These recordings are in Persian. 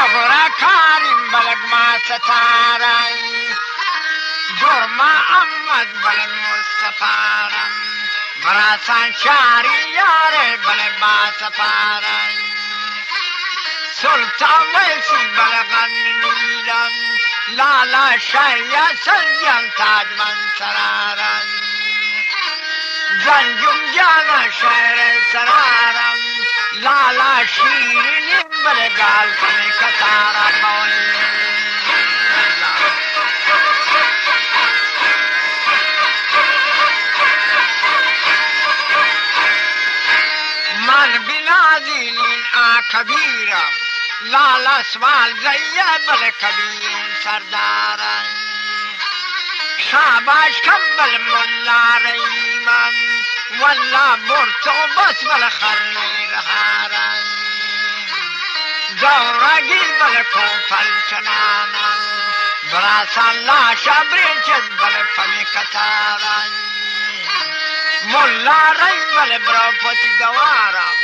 گفره کاریم بلک ما ستارن درما امد بل مستفارن براسان شاری یاره بل با سفارن سلطان ویسی بل غنیلم لالا شریع سلیم تاج من سرارن زنجم جانا شهر سرارم لالا شیرینیم بل گال کنی کتارا بولی من بنازلین آکبیرم لالا سوال زیه بل کبیر سردارن شاباش کم بل ملا ریمم والله برتو بس بل خرنی رهارن دورگی بل کوپل چنانم براسان لا شبرین چز بل فمی کتارن ملا ریم بل برو پتی دوارم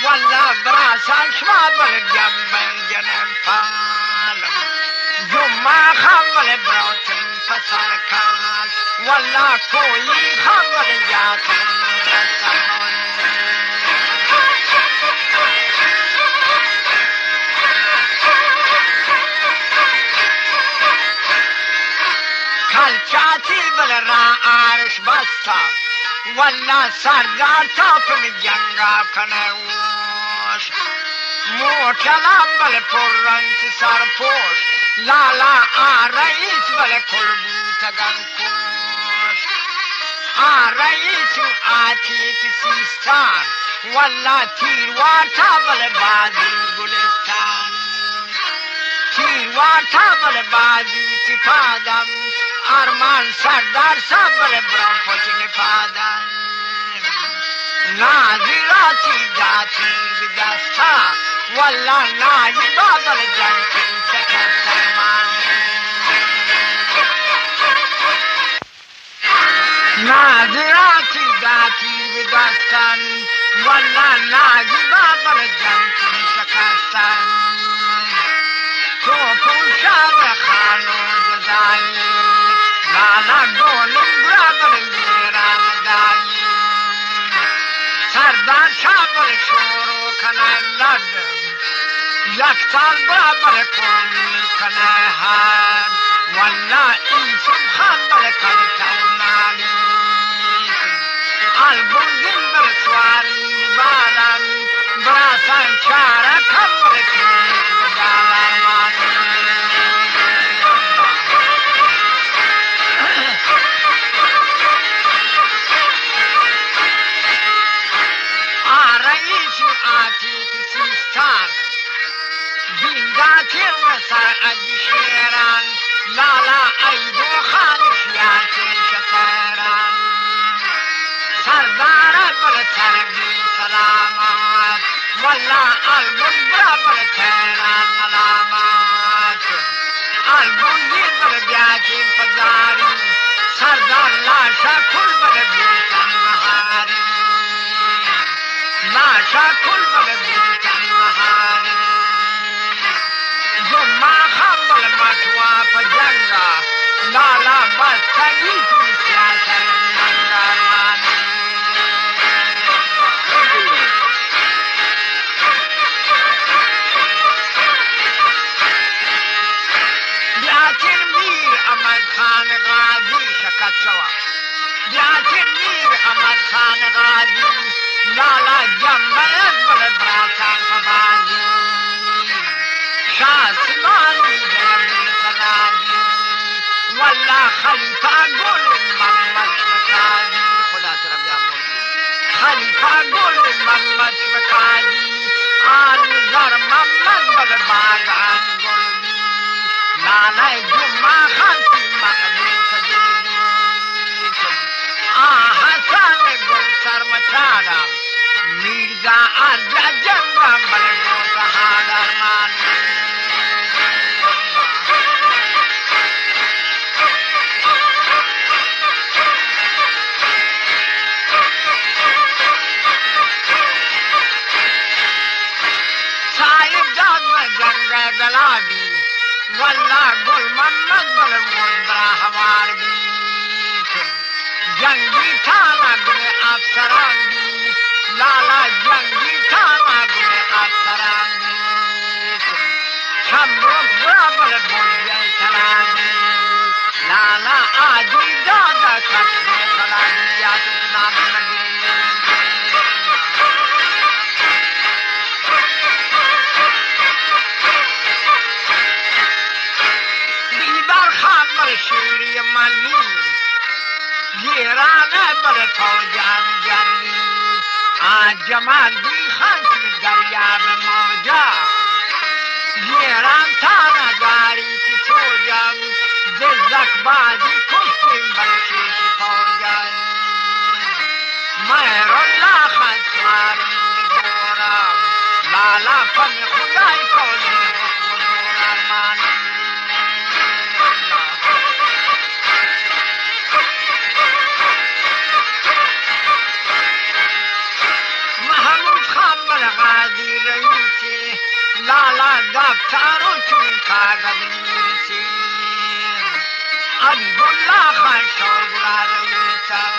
والله براسان شما بل جنبن جنم پالم جمعه خم بل برو تن پسر کال والله کوئی خم بل جاتن رسمون کل چاتی بل را آرش بستم والله سردار تاپن جنگا کنوش موکلم بل پرنت سرپوش لالا رئیس بل کلبوتگن کوش رئیس آتیت سیستان والله تیروار تا بل بازی گلستان تیروار تا بل بازی تفادم ارمان سردار سبل برام پچن پادن نازیراتی داتی بدستا والله نایی بابل جنکن شکست من نازیراتی داتی بدستن والله نایی بابل جنکن شکستن تو پوشاد خانو دزایی لالا گولم برابر میران دایی سردار شابر شورو کنه لدم یک تال برابر کنی کنه هر والله ایسم خان بر کلتن نالی البوزین بر سواری بالن براسان چاره کم بر تیز بدالن مانی سیستان دینداتر سر ادشیران لالا ایدو خانشیاتر شتران سردار بر تربی سلامات والله البن بر تیران ملامات البن بر بیاتی پزاری سردار لاشا کل بر بیتن مهاری لاشا کل بل بیتن مهاری جمعه خم بل مطوع پا جنگا لالا بستگیت می سیاسر ننگارانی بیاتر میر احمد خان غازی شکت شوا بیاتر میر احمد خان غازی لالا جنبیت بل براسان فبازی شاہ سمانی جنبی سرازی والله خلیفہ گل محمد شکازی خدا طرف جا مولی خلیفہ گل محمد شکازی آن زر محمد بل باغان گل بی لالا جمعہ خانتی مقدوس جلبی حسن گل سر مچادم میرزا ارجا جنگم بل گوت حادر مانی صاحب داد میں جنگ انقلابی والله گل محمد بل بود برا هوار بی جنگی تانا گل افسران بی لالا جنگی تانا گل افسران بی شمروک برا بل بود جای تلانی لالا آجی دادا کسب خلادیات اتنام مدی بیبر خان بل شیری منی گیرانه بل فوجان جلی آج جمال دی خان چی دریاب موجا گیران تانا داری تی سوجم دزدک بازی کشتیم بل شیش فوجان مهر اللہ خان سوارم دورم لالا فن خدای کولی حکم دورم مانم محمود خان بل غازی رئیسی لالا دفترو چون کاغذ نیسی حبیب اللہ خان شوگرا رئیسم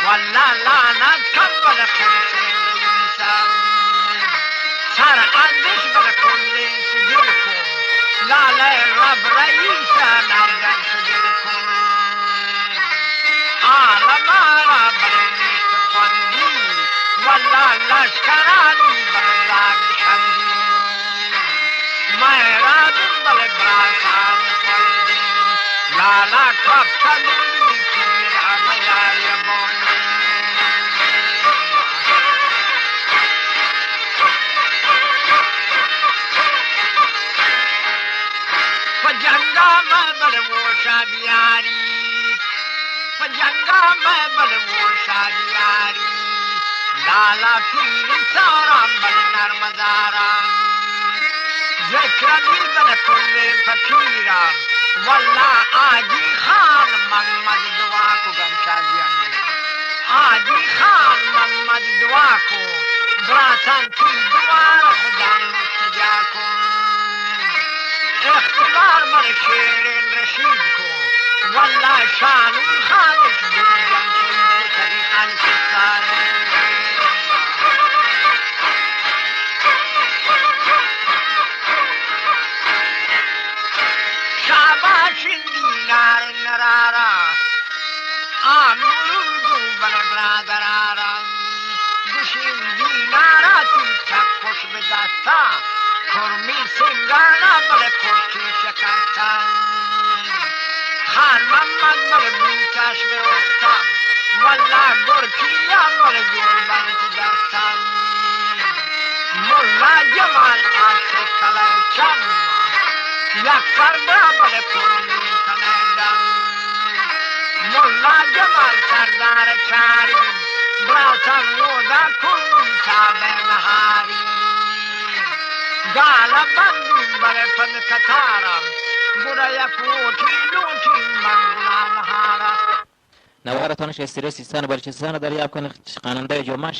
والله لعنت کن بل خرسین رئیسم سر ازش بل کلی سجل کن لالا رب رئیسم نردن سجل کن آلمارا بل نیست خوندی والله لشکرانی بل زاگ شندی مهرابی بل براسان خوندی لالا کپتن میکیر عملای بانی فجنگا میں بل وہ شادیاری فجنگا میں بل وہ شادیاری لالا پیر سارام بل نرمزارام ذکر دی بل کل فکیرام والله آجی خان محمد دعا کو گمشادیان آجی خان محمد دعا کو براسان کی دعا خدا مستجا کو اختبار من شیرین رشید کو والله شانون خانش دیجن شنده کبھی خان کسان شاباشین دینار نرارا آمرودو بل برادرارا گوشین دینارا تی چکش به دستا کرمی سنگانا بل کشتی شکستا خان محمد بل بیتاش به اختم والله گرکیم بل جربان تی دستا ملا جمال عاشق کلوچم یک فردا بل کرمی تنیدم ملا جمال سردار چاریم براسن رودا کن تابع نهاری گالا بندیم بل پن کتارم گره یکوتی لوتی من گلام هارم نوارتانش استرس سیستان بلوچستان دریافت کنید خواننده جمعه